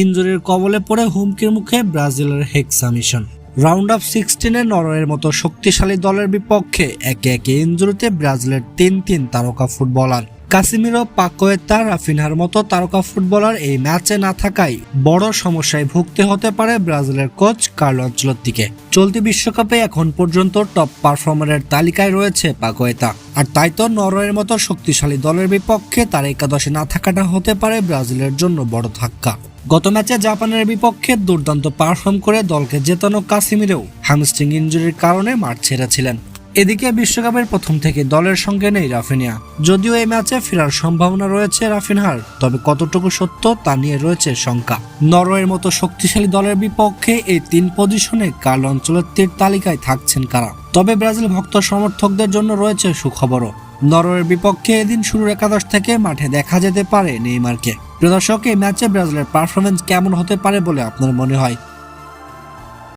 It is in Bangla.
ইনজুরির কবলে পড়ে হুমকির মুখে ব্রাজিলের হেক্সা মিশন। রাউন্ড অফ 16-এ নরওয়ের মতো শক্তিশালী দলের বিপক্ষে একে একে ইনজুরিতে ব্রাজিলের তিন তারকা ফুটবলার কাসিমিরো, পাকোয়েতা, রাফিনহার মতো তারকা ফুটবলার এই ম্যাচে না থাকায় বড় সমস্যায় ভুগতে হতে পারে ব্রাজিলের কোচ কার্লো আনচেলত্তিকে। চলতি বিশ্বকাপে এখন পর্যন্ত টপ পারফর্মারের তালিকায় রয়েছে পাকোয়েতা, আর তাই তো নরওয়ের মতো শক্তিশালী দলের বিপক্ষে তার একাদশে না থাকাটা হতে পারে ব্রাজিলের জন্য বড় ধাক্কা। গত ম্যাচে জাপানের বিপক্ষে দুর্দান্ত পারফর্ম করে দলকে জেতানো কাসিমিরো হ্যামস্ট্রিং ইনজুরির কারণে মাঠ ছেড়েছিলেন। এদিকে বিশ্বকাপের প্রথম থেকে দলের সঙ্গে নেই রাফিনিয়া। যদিও এই ম্যাচে ফেরার সম্ভাবনা রয়েছে রাফিনহার, তবে কতটুকু সত্য তা নিয়ে রয়েছে শঙ্কা। নরওয়ের মতো শক্তিশালী দলের বিপক্ষে এই 3 পজিশনে কার্লো আনচেলত্তির তালিকায় থাকছেন কারা? তবে ব্রাজিল ভক্ত সমর্থকদের জন্য রয়েছে সুখবরও। নরওয়ের বিপক্ষে এদিন শুরুর একাদশ থেকে মাঠে দেখা যেতে পারে নেইমারকে। প্রিয় দর্শক, এই ম্যাচে ব্রাজিলের পারফরমেন্স কেমন হতে পারে বলে আপনার মনে হয়?